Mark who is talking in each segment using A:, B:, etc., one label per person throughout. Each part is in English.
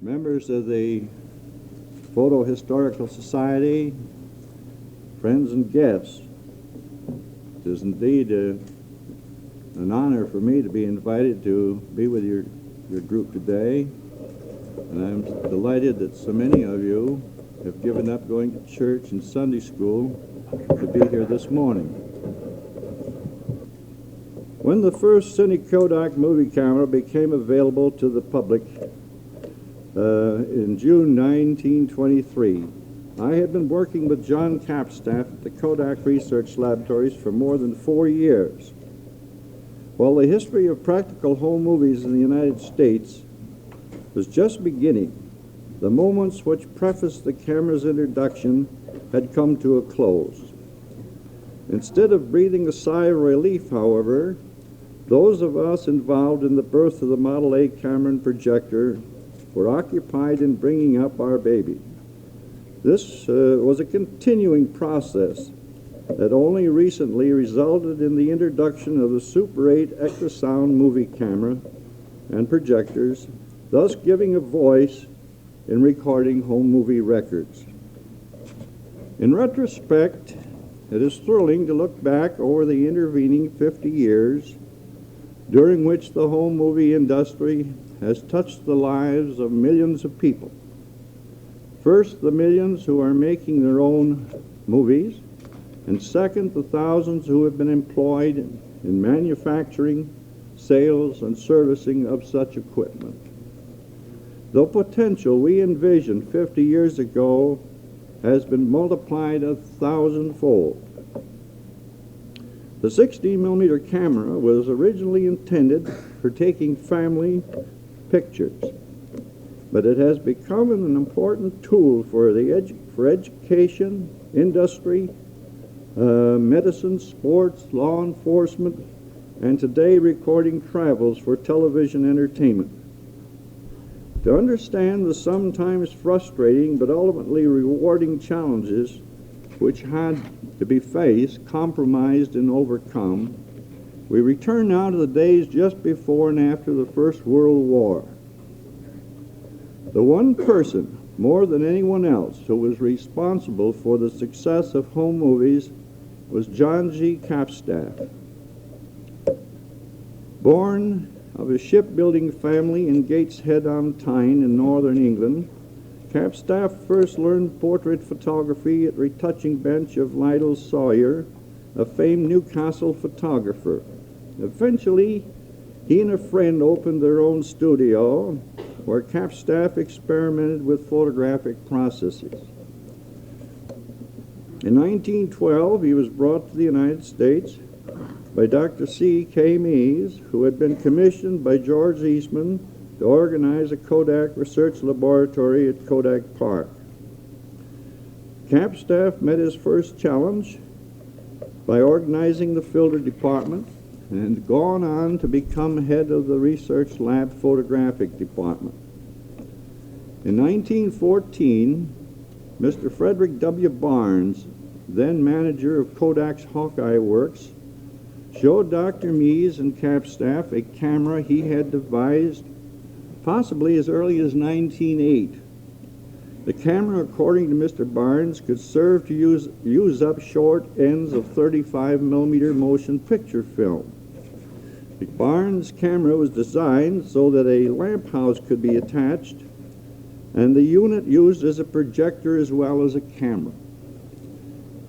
A: members of the Photographic Historical Society, friends and guests. It is indeed an honor for me to be invited to be with your group today, and I'm delighted that so many of you have given up going to church and Sunday school to be here this morning. When the first Cine Kodak movie camera became available to the public in June 1923, I had been working with John Capstaff at the Kodak Research Laboratories for more than 4 years. While the history of practical home movies in the United States was just beginning, the moments which prefaced the camera's introduction had come to a close. Instead of breathing a sigh of relief, however, those of us involved in the birth of the Model A camera and projector were occupied in bringing up our baby. This was a continuing process that only recently resulted in the introduction of the Super 8 Extrasound movie camera and projectors, thus giving a voice in recording home movie records. In retrospect, it is thrilling to look back over the intervening 50 years during which the home movie industry has touched the lives of millions of people. First, the millions who are making their own movies, and second, the thousands who have been employed in manufacturing, sales, and servicing of such equipment. The potential we envisioned 50 years ago has been multiplied 1,000-fold. The 16-millimeter camera was originally intended for taking family pictures, but it has become an important tool for education, industry, medicine, sports, law enforcement, and today recording travels for television entertainment. To understand the sometimes frustrating but ultimately rewarding challenges which had to be faced, compromised, and overcome, we return now to the days just before and after the First World War. The one person, more than anyone else, who was responsible for the success of home movies was John G. Capstaff. Born of a shipbuilding family in Gateshead-on-Tyne in northern England, Capstaff first learned portrait photography at retouching bench of Lytle Sawyer, a famed Newcastle photographer. Eventually, he and a friend opened their own studio where Capstaff experimented with photographic processes. In 1912, he was brought to the United States by Dr. C.K. Mies, who had been commissioned by George Eastman to organize a Kodak research laboratory at Kodak Park. Capstaff met his first challenge by organizing the filter department and gone on to become head of the research lab photographic department. In 1914, Mr. Frederick W. Barnes, then manager of Kodak's Hawkeye Works, showed Dr. Mies and Capstaff a camera he had devised possibly as early as 1908. The camera, according to Mr. Barnes, could serve to use up short ends of 35-millimeter motion picture film. The Barnes camera was designed so that a lamp house could be attached, and the unit used as a projector as well as a camera.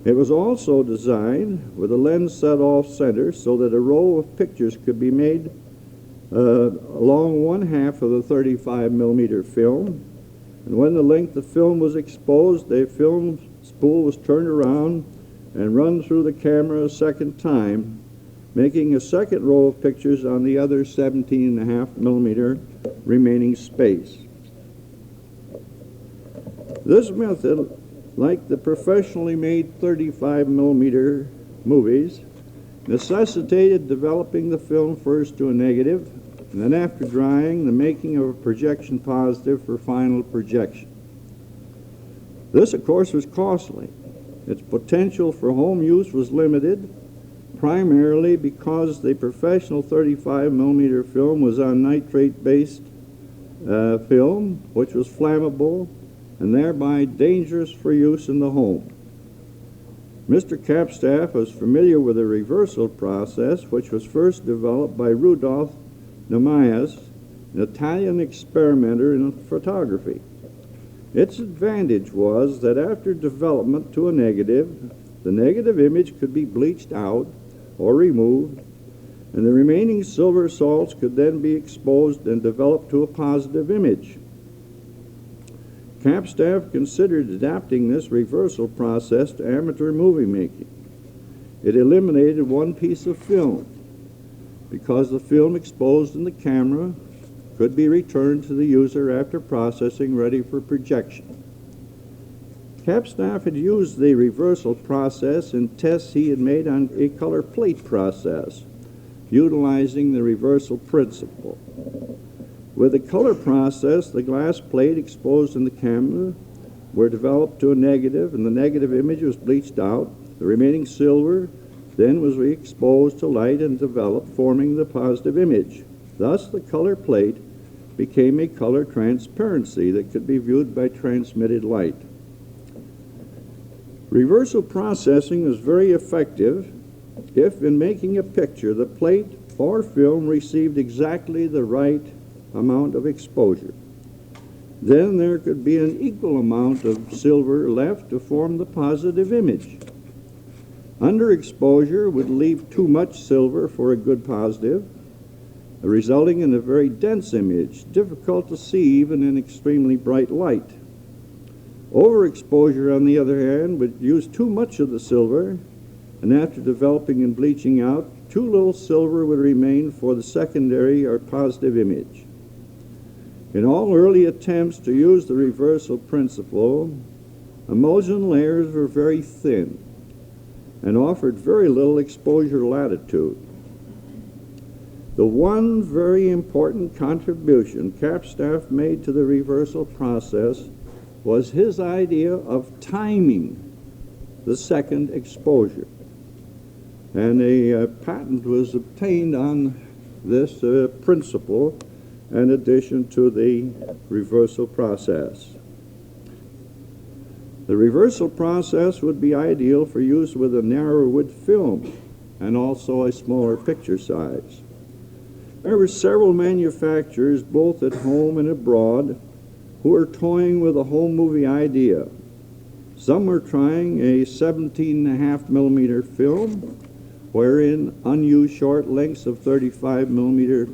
A: It was also designed with a lens set off center so that a row of pictures could be made along one half of the 35-millimeter film, and when the length of film was exposed, the film spool was turned around and run through the camera a second time, making a second row of pictures on the other 17.5-millimeter remaining space. This method, like the professionally made 35-millimeter movies, necessitated developing the film first to a negative, and then after drying, the making of a projection positive for final projection. This, of course, was costly. Its potential for home use was limited, primarily because the professional 35-millimeter film was on nitrate-based film, which was flammable and thereby dangerous for use in the home. Mr. Kapstaff was familiar with the reversal process, which was first developed by Rudolf Namias, an Italian experimenter in photography. Its advantage was that after development to a negative, the negative image could be bleached out or removed, and the remaining silver salts could then be exposed and developed to a positive image. Kapstaff considered adapting this reversal process to amateur movie making. It eliminated one piece of film, because the film exposed in the camera could be returned to the user after processing, ready for projection. Kapstaff had used the reversal process in tests he had made on a color plate process, utilizing the reversal principle. With the color process, the glass plate exposed in the camera were developed to a negative, and the negative image was bleached out. The remaining silver then was re-exposed to light and developed, forming the positive image. Thus, the color plate became a color transparency that could be viewed by transmitted light. Reversal processing is very effective if, in making a picture, the plate or film received exactly the right amount of exposure. Then there could be an equal amount of silver left to form the positive image. Underexposure would leave too much silver for a good positive, resulting in a very dense image, difficult to see even in extremely bright light. Overexposure, on the other hand, would use too much of the silver, and after developing and bleaching out, too little silver would remain for the secondary or positive image. In all early attempts to use the reversal principle, emulsion layers were very thin and offered very little exposure latitude. The one very important contribution Kapstaff made to the reversal process was his idea of timing the second exposure. And a patent was obtained on this principle in addition to the reversal process. The reversal process would be ideal for use with a narrower wood film and also a smaller picture size. There were several manufacturers, both at home and abroad, who were toying with a home movie idea. Some were trying a 17.5 millimeter film, wherein unused short lengths of 35 millimeter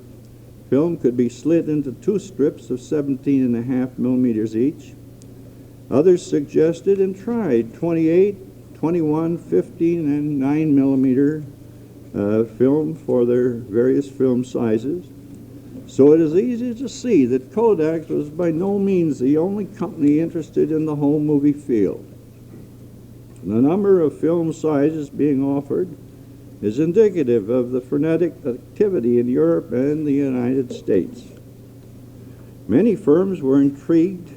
A: film could be slit into two strips of 17.5 millimeters each. Others suggested and tried 28, 21, 15, and 9 millimeter film for their various film sizes. So it is easy to see that Kodak was by no means the only company interested in the home movie field. The number of film sizes being offered is indicative of the frenetic activity in Europe and the United States. Many firms were intrigued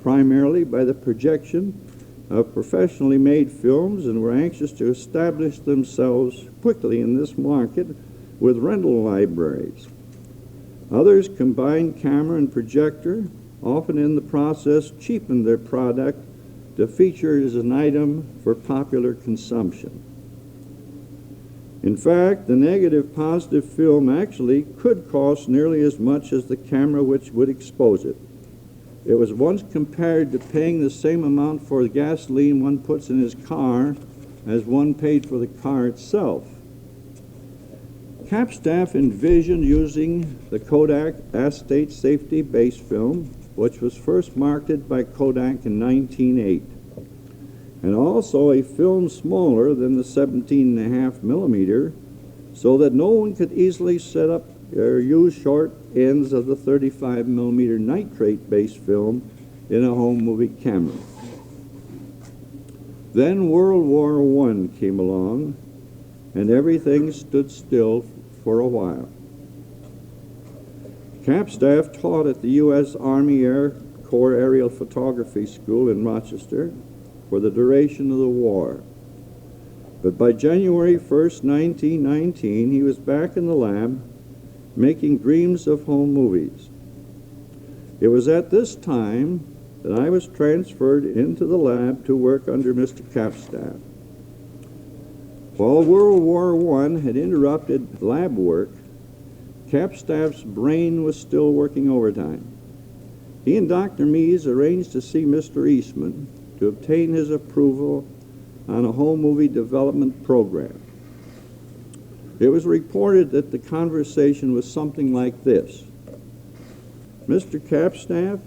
A: primarily by the projection of professionally made films and were anxious to establish themselves quickly in this market with rental libraries. Others combined camera and projector, often in the process cheapened their product to feature as an item for popular consumption. In fact, the negative-positive film actually could cost nearly as much as the camera which would expose it. It was once compared to paying the same amount for the gasoline one puts in his car as one paid for the car itself. Kapstaff envisioned using the Kodak acetate safety base film, which was first marketed by Kodak in 1908, and also a film smaller than the 17.5 millimeter, so that no one could easily set up or use short ends of the 35 millimeter nitrate based film in a home movie camera. Then World War I came along, and everything stood still for a while. Kapstaff taught at the U.S. Army Air Corps Aerial Photography School in Rochester for the duration of the war. But by January 1st, 1919, he was back in the lab making dreams of home movies. It was at this time that I was transferred into the lab to work under Mr. Kapstaff. While World War I had interrupted lab work, Kapstaff's brain was still working overtime. He and Dr. Mies arranged to see Mr. Eastman to obtain his approval on a home movie development program. It was reported that the conversation was something like this: "Mr. Kapstaff,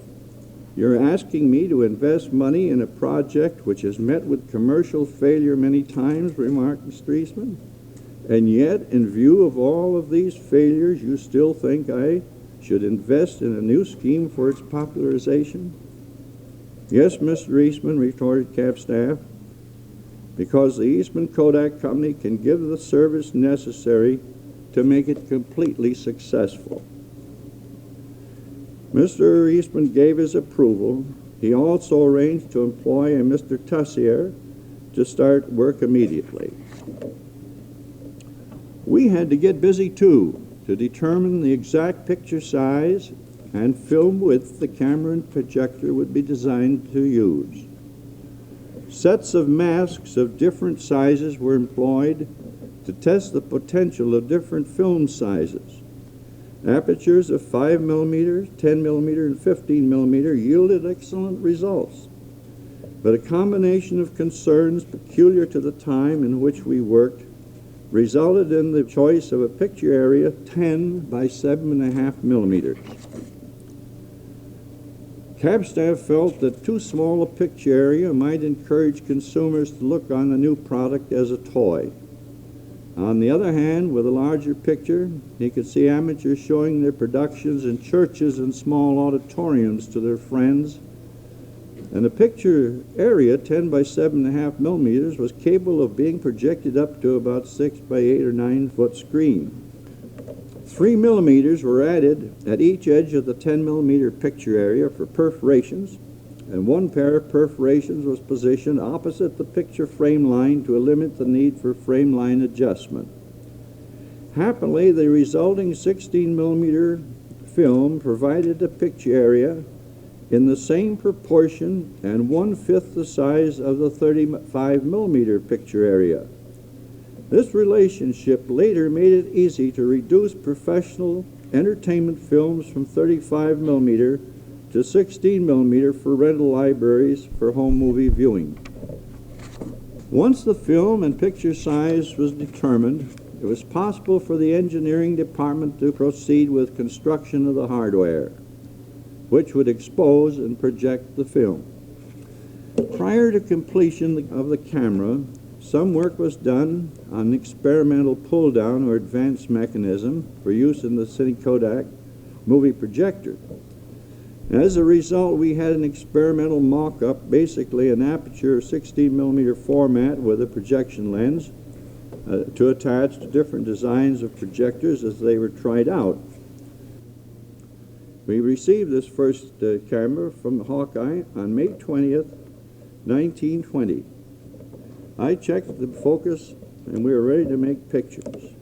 A: you're asking me to invest money in a project which has met with commercial failure many times," remarked Mr. Eastman, "and yet, in view of all of these failures, you still think I should invest in a new scheme for its popularization?" "Yes, Mr. Eastman," retorted Kapstaff, "because the Eastman Kodak Company can give the service necessary to make it completely successful." Mr. Eastman gave his approval. He also arranged to employ a Mr. Tussier to start work immediately. We had to get busy, too, to determine the exact picture size and film width the camera and projector would be designed to use. Sets of masks of different sizes were employed to test the potential of different film sizes. Apertures of 5 mm, 10 mm, and 15 mm yielded excellent results. But a combination of concerns peculiar to the time in which we worked resulted in the choice of a picture area 10 by 7.5 millimeters. Kapstaff felt that too small a picture area might encourage consumers to look on the new product as a toy. On the other hand, with a larger picture, he could see amateurs showing their productions in churches and small auditoriums to their friends, and the picture area, 10 by 7.5 millimeters, was capable of being projected up to about 6 by 8 or 9 foot screen. 3 millimeters were added at each edge of the 10 millimeter picture area for perforations, and one pair of perforations was positioned opposite the picture frame line to eliminate the need for frame line adjustment. Happily, the resulting 16 millimeter film provided a picture area in the same proportion and 1/5 the size of the 35 millimeter picture area. This relationship later made it easy to reduce professional entertainment films from 35 millimeter to 16 millimeter for rental libraries for home movie viewing. Once the film and picture size was determined, it was possible for the engineering department to proceed with construction of the hardware, which would expose and project the film. Prior to completion of the camera, some work was done on an experimental pull-down or advanced mechanism for use in the Cine Kodak movie projector. As a result, we had an experimental mock-up, basically an aperture 16 millimeter format with a projection lens to attach to different designs of projectors as they were tried out. We received this first camera from Hawkeye on May 20th, 1920. I checked the focus and we were ready to make pictures.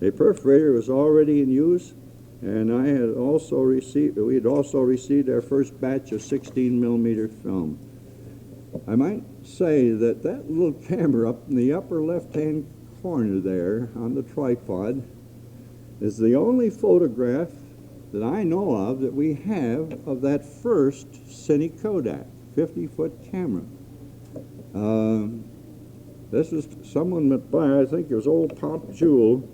A: A perforator was already in use, and we had also received our first batch of 16 millimeter film. I might say that that little camera up in the upper left-hand corner there on the tripod is the only photograph that I know of that we have of that first Cine Kodak 50-foot camera. This was someone went by, I think it was old Pop Jewell,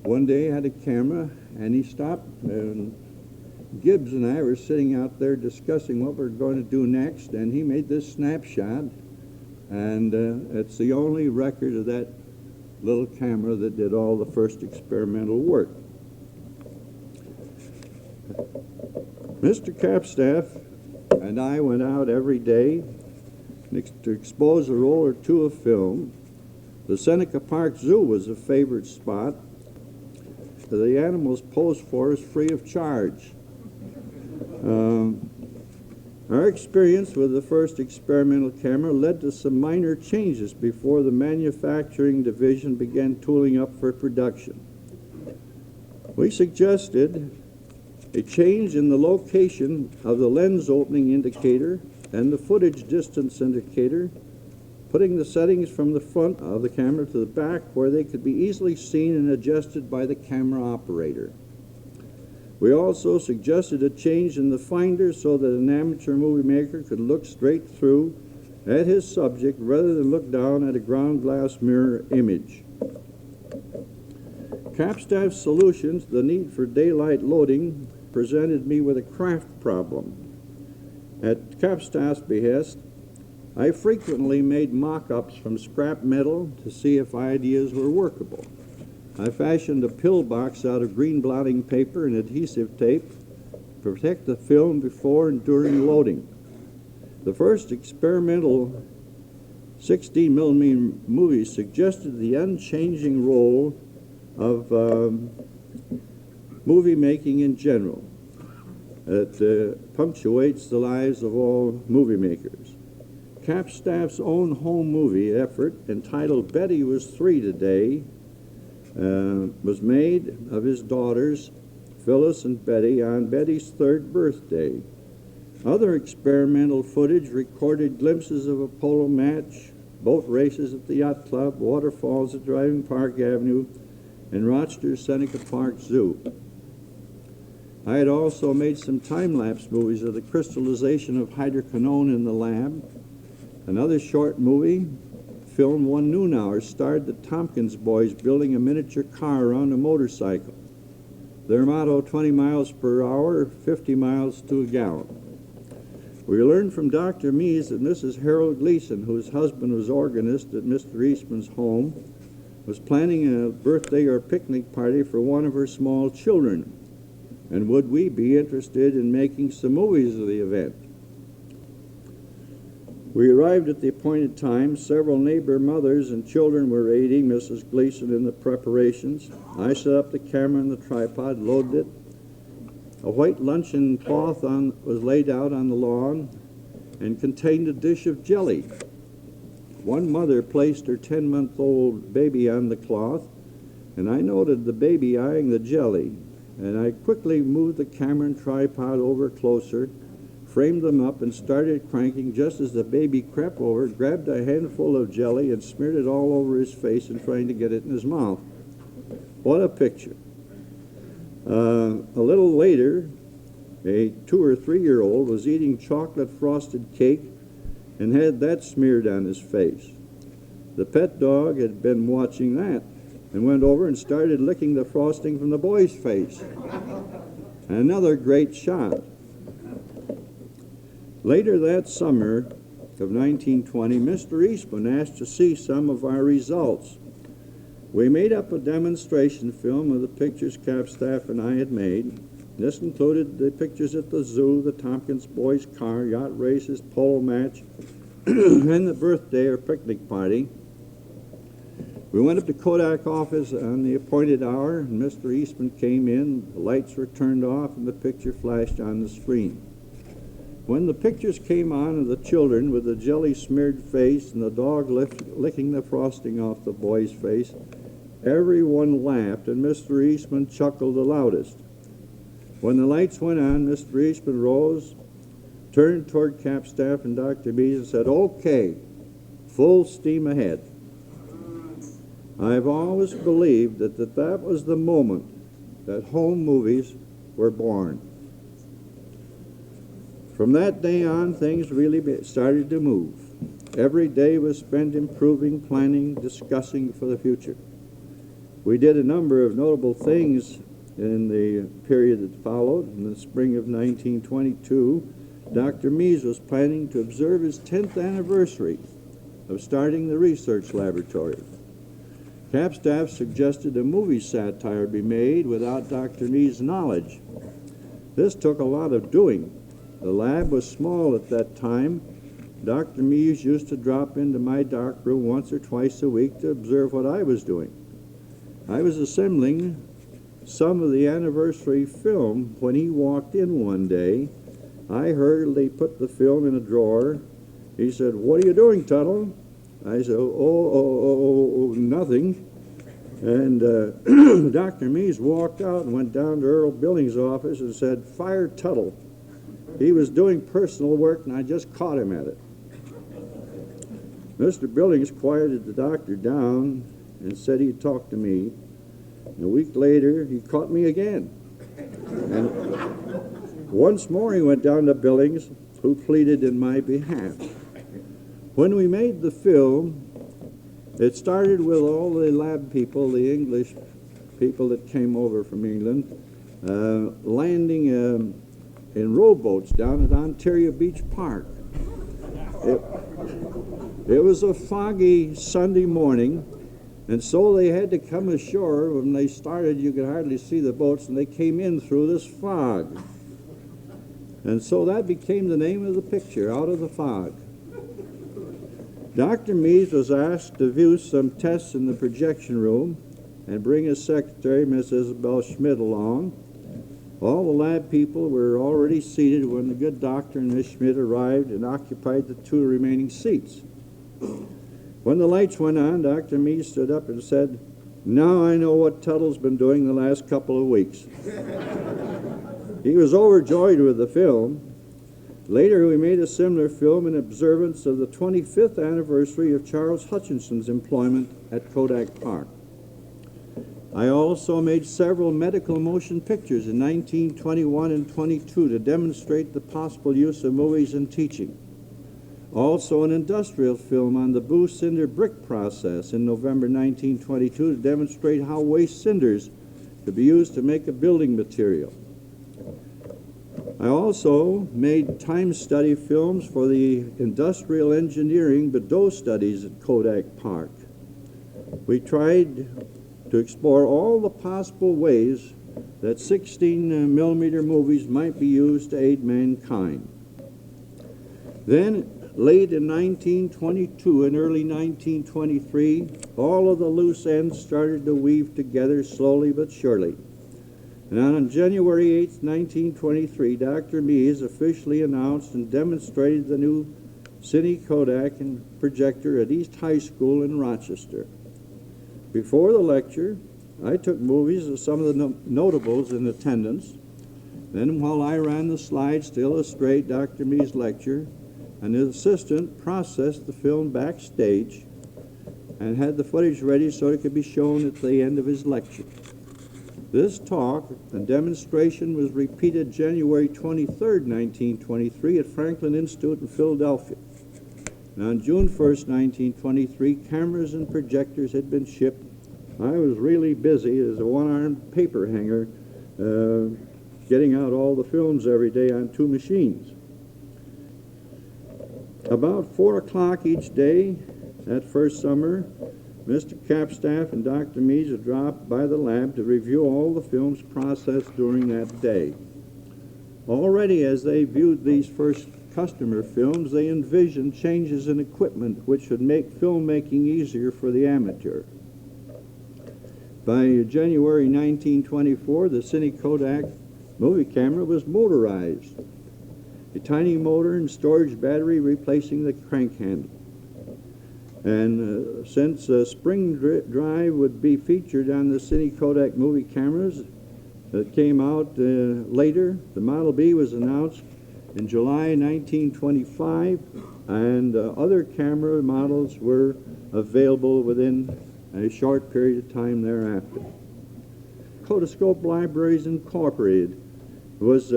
A: one day had a camera, and he stopped, and Gibbs and I were sitting out there discussing what we were going to do next, and he made this snapshot, and it's the only record of that little camera that did all the first experimental work. Mr. Kapstaff and I went out every day to expose a roll or two of film. The Seneca Park Zoo was a favorite spot. The animals posed for us free of charge. Our experience with the first experimental camera led to some minor changes before the manufacturing division began tooling up for production. We suggested A change in the location of the lens opening indicator and the footage distance indicator, putting the settings from the front of the camera to the back where they could be easily seen and adjusted by the camera operator. We also suggested a change in the finder so that an amateur movie maker could look straight through at his subject rather than look down at a ground glass mirror image. Capstaff's solutions to the need for daylight loading presented me with a craft problem. At Capstaff's behest, I frequently made mock-ups from scrap metal to see if ideas were workable. I fashioned a pillbox out of green blotting paper and adhesive tape to protect the film before and during loading. The first experimental 16mm movie suggested the unchanging role of movie making in general. It punctuates the lives of all movie makers. Capstaff's own home movie effort, entitled Betty Was Three Today, was made of his daughters, Phyllis and Betty, on Betty's 3rd birthday. Other experimental footage recorded glimpses of a polo match, boat races at the Yacht Club, waterfalls at Driving Park Avenue, and Rochester's Seneca Park Zoo. I had also made some time-lapse movies of the crystallization of hydroquinone in the lab. Another short movie, filmed one noon hour, starred the Tompkins boys building a miniature car around a motorcycle. Their motto, 20 miles per hour, 50 miles to a gallon. We learned from Dr. Mies that Mrs. Harold Gleason, whose husband was organist at Mr. Eastman's home, was planning a birthday or picnic party for one of her small children, and would we be interested in making some movies of the event. We arrived at the appointed time. Several neighbor mothers and children were aiding Mrs. Gleason in the preparations. I set up the camera and the tripod, loaded it. A white luncheon cloth was laid out on the lawn and contained a dish of jelly. One mother placed her 10-month-old baby on the cloth, and I noted the baby eyeing the jelly, and I quickly moved the camera and tripod over closer, framed them up, and started cranking just as the baby crept over, grabbed a handful of jelly, and smeared it all over his face and trying to get it in his mouth. What a picture. A little later, a 2 or 3-year-old was eating chocolate frosted cake and had that smeared on his face. The pet dog had been watching that and went over and started licking the frosting from the boy's face. Another great shot. Later that summer of 1920, Mr. Eastman asked to see some of our results. We made up a demonstration film of the pictures Capstaff and I had made. This included the pictures at the zoo, the Tompkins boys' car, yacht races, polo match, and the birthday or picnic party. We went up to Kodak office on the appointed hour, and Mr. Eastman came in, the lights were turned off, and the picture flashed on the screen. When the pictures came on of the children with the jelly-smeared face and the dog licking the frosting off the boy's face, everyone laughed, and Mr. Eastman chuckled the loudest. When the lights went on, Mr. Eastman rose, turned toward Capstaff and Dr. Mies and said, "Okay, full steam ahead." I've always believed that was the moment that home movies were born. From that day on, things really started to move. Every day was spent improving, planning, discussing for the future. We did a number of notable things in the period that followed. In the spring of 1922, Dr. Mies was planning to observe his 10th anniversary of starting the research laboratory. Capstaff suggested a movie satire be made without Dr. Mies' knowledge. This took a lot of doing. The lab was small at that time. Dr. Mies used to drop into my dark room once or twice a week to observe what I was doing. I was assembling some of the anniversary film when he walked in one day. I hurriedly put the film in a drawer. He said, "What are you doing, Tuttle?" I said, oh, nothing. And Dr. Mees walked out and went down to Earl Billings' office and said, "Fire Tuttle. He was doing personal work and I just caught him at it." Mr. Billings quieted the doctor down and said he'd talk to me. And a week later, he caught me again. And once more he went down to Billings, who pleaded in my behalf. When we made the film, it started with all the lab people, the English people that came over from England, landing in rowboats down at Ontario Beach Park. It was a foggy Sunday morning, and so they had to come ashore. When they started, you could hardly see the boats, and they came in through this fog. And so that became the name of the picture, Out of the Fog. Dr. Mees was asked to view some tests in the projection room and bring his secretary, Miss Isabel Schmidt, along. All the lab people were already seated when the good doctor and Miss Schmidt arrived and occupied the 2 remaining seats. When the lights went on, Dr. Mees stood up and said, "Now I know what Tuttle's been doing the last couple of weeks." He was overjoyed with the film. Later, we made a similar film in observance of the 25th anniversary of Charles Hutchinson's employment at Kodak Park. I also made several medical motion pictures in 1921 and 22 to demonstrate the possible use of movies in teaching. Also an industrial film on the Boo cinder brick process in November 1922 to demonstrate how waste cinders could be used to make a building material. I also made time study films for the industrial engineering Bedot studies at Kodak Park. We tried to explore all the possible ways that 16mm movies might be used to aid mankind. Then, late in 1922 and early 1923, all of the loose ends started to weave together slowly but surely. And on January 8, 1923, Dr. Mees officially announced and demonstrated the new Cine Kodak and projector at East High School in Rochester. Before the lecture, I took movies of some of the notables in attendance. Then, while I ran the slides to illustrate Dr. Mees' lecture, an assistant processed the film backstage and had the footage ready so it could be shown at the end of his lecture. This talk and demonstration was repeated January 23, 1923 at Franklin Institute in Philadelphia. And on June 1st, 1923, cameras and projectors had been shipped. I was really busy as a one-armed paper hanger getting out all the films every day on 2 machines. About 4 o'clock each day that first summer, Mr. Capstaff and Dr. Mees would drop by the lab to review all the films processed during that day. Already as they viewed these first customer films, they envisioned changes in equipment which would make filmmaking easier for the amateur. By January 1924, the Cine Kodak movie camera was motorized, a tiny motor and storage battery replacing the crank handle. And since spring drive would be featured on the Cine Kodak movie cameras that came out later, the Model B was announced in July 1925, and other camera models were available within a short period of time thereafter. Kodascope Libraries Incorporated was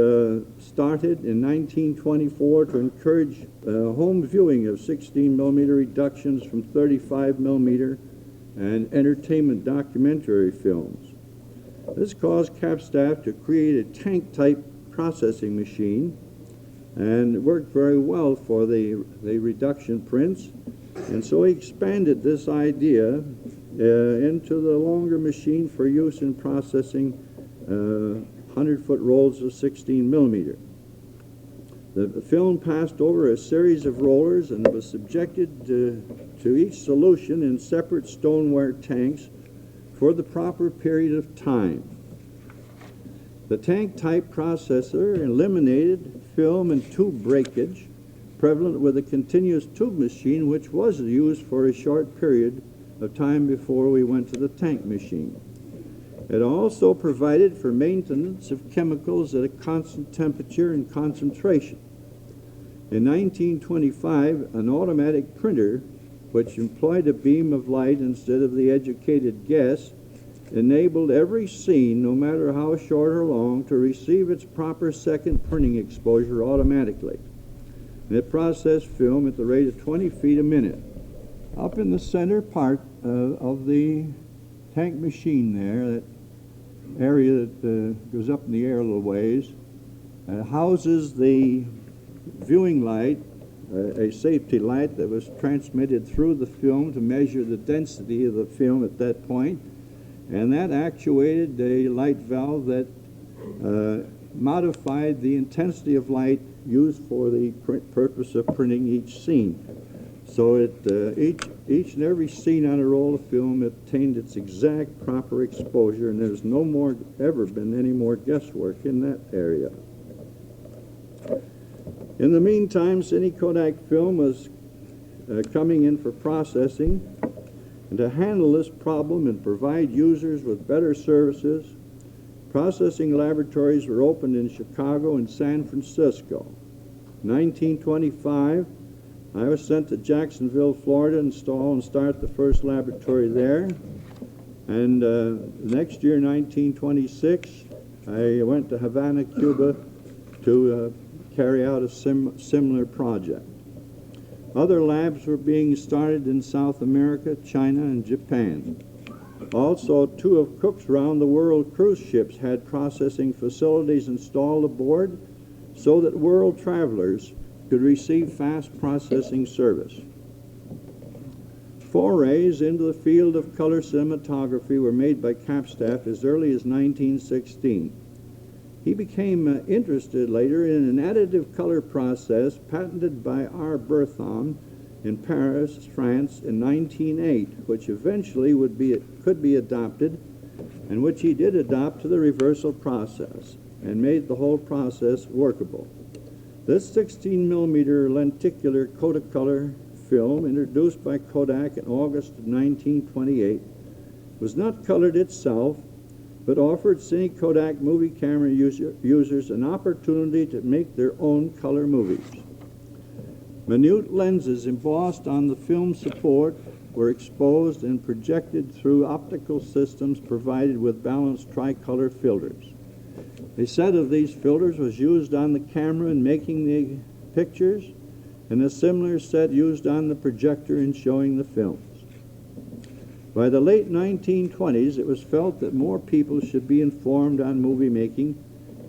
A: started in 1924 to encourage home viewing of 16mm reductions from 35mm and entertainment documentary films. This caused Capstaff to create a tank-type processing machine, and it worked very well for the reduction prints, and so he expanded this idea into the longer machine for use in processing 100-foot rolls of 16mm. The film passed over a series of rollers and was subjected to each solution in separate stoneware tanks for the proper period of time. The tank-type processor eliminated film and tube breakage, prevalent with a continuous tube machine which was used for a short period of time before we went to the tank machine. It also provided for maintenance of chemicals at a constant temperature and concentration. In 1925, an automatic printer, which employed a beam of light instead of the educated guess, enabled every scene, no matter how short or long, to receive its proper second printing exposure automatically. And it processed film at the rate of 20 feet a minute. Up in the center part of the tank machine there, that area that goes up in the air a little ways, houses the viewing light, a safety light that was transmitted through the film to measure the density of the film at that point, and that actuated a light valve that modified the intensity of light used for the purpose of printing each scene. So each and every scene on a roll of film obtained its exact proper exposure, and there's no more ever been any more guesswork in that area. In the meantime, Cine Kodak film was coming in for processing, and to handle this problem and provide users with better services, processing laboratories were opened in Chicago and San Francisco. In 1925, I was sent to Jacksonville, Florida, to install and start the first laboratory there. And next year, 1926, I went to Havana, Cuba, to carry out a similar project. Other labs were being started in South America, China, and Japan. Also, 2 of Cook's round-the-world cruise ships had processing facilities installed aboard so that world travelers could receive fast processing service. Forays into the field of color cinematography were made by Kapstaff as early as 1916. He became interested later in an additive color process patented by R. Berthon in Paris, France in 1908, which eventually could be adopted, and which he did adopt to the reversal process and made the whole process workable. This 16mm lenticular Kodacolor film, introduced by Kodak in August of 1928, was not colored itself, but offered Cine Kodak movie camera users an opportunity to make their own color movies. Minute lenses embossed on the film support were exposed and projected through optical systems provided with balanced tricolor filters. A set of these filters was used on the camera in making the pictures, and a similar set used on the projector in showing the films. By the late 1920s, it was felt that more people should be informed on movie making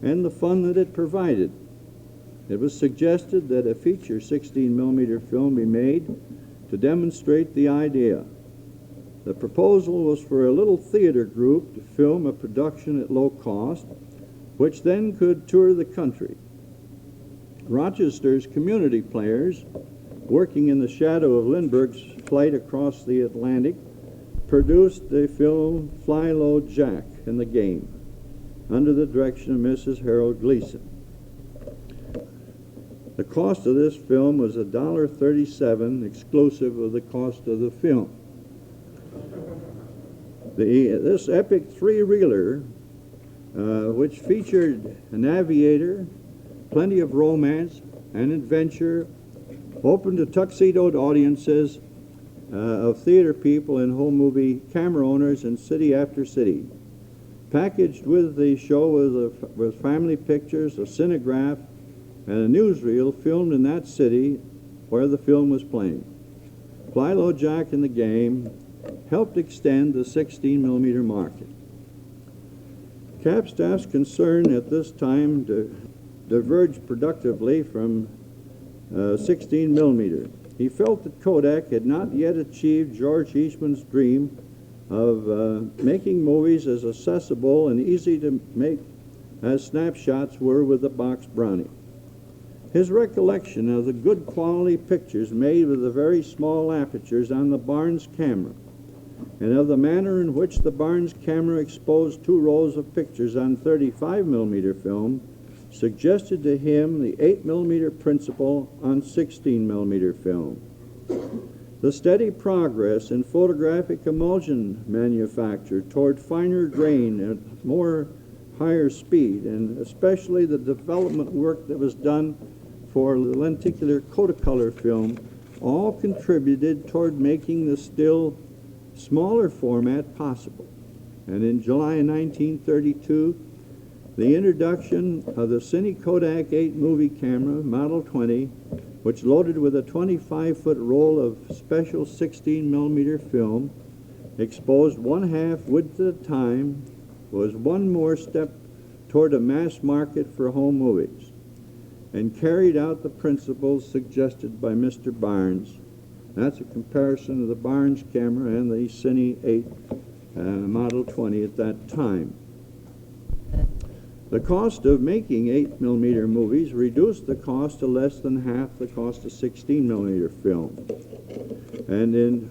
A: and the fun that it provided. It was suggested that a feature 16mm film be made to demonstrate the idea. The proposal was for a little theater group to film a production at low cost, which then could tour the country. Rochester's community players, working in the shadow of Lindbergh's flight across the Atlantic, produced the film Fly Low Jack and the Game, under the direction of Mrs. Harold Gleason. The cost of this film was $1.37, exclusive of the cost of the film. This epic three-reeler, which featured an aviator, plenty of romance and adventure, open to tuxedoed audiences of theater people and home movie camera owners in city after city. Packaged with the show was family pictures, a cinemagraph, and a newsreel filmed in that city where the film was playing. Fly Low Jack and the Game helped extend the 16mm market. Kapstaff's concern at this time diverged productively from 16mm. He felt that Kodak had not yet achieved George Eastman's dream of making movies as accessible and easy to make as snapshots were with the box Brownie. His recollection of the good quality pictures made with the very small apertures on the Barnes camera, and of the manner in which the Barnes camera exposed 2 rolls of pictures on 35mm film, suggested to him the 8mm principle on 16mm film. The steady progress in photographic emulsion manufacture toward finer grain and more higher speed, and especially the development work that was done for lenticular Kodacolor film, all contributed toward making the still smaller format possible. And in July 1932, the introduction of the Cine Kodak 8 movie camera, Model 20, which loaded with a 25-foot roll of special 16mm film, exposed 1/2 width at a time, was one more step toward a mass market for home movies, and carried out the principles suggested by Mr. Barnes. That's a comparison of the Barnes camera and the Cine 8 Model 20 at that time. The cost of making 8mm movies reduced the cost to less than half the cost of 16mm film. And in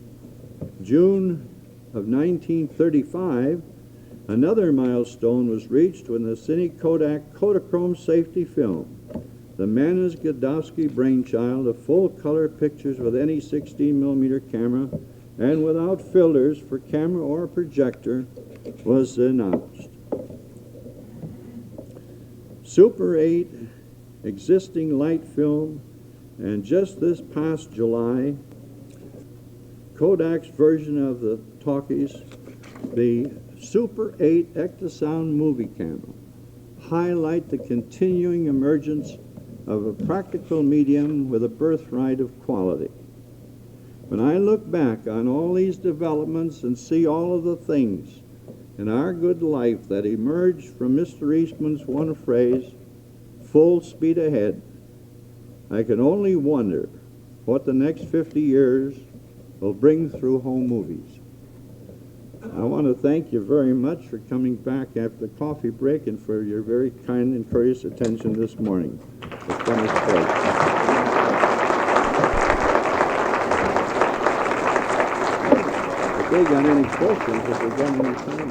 A: June of 1935, another milestone was reached when the Cine Kodak Kodachrome safety film, the Manis-Godowsky brainchild of full-color pictures with any 16mm camera and without filters for camera or projector, was announced. Super 8 existing light film, and just this past July, Kodak's version of the talkies, the Super 8 Ectosound movie camera, highlight the continuing emergence of a practical medium with a birthright of quality. When I look back on all these developments and see all of the things in our good life that emerged from Mr. Eastman's one phrase, full speed ahead, I can only wonder what the next 50 years will bring through home movies. I want to thank you very much for coming back after the coffee break and for your very kind and courteous attention this morning. It's been a pleasure. If they got any questions, if they got any time,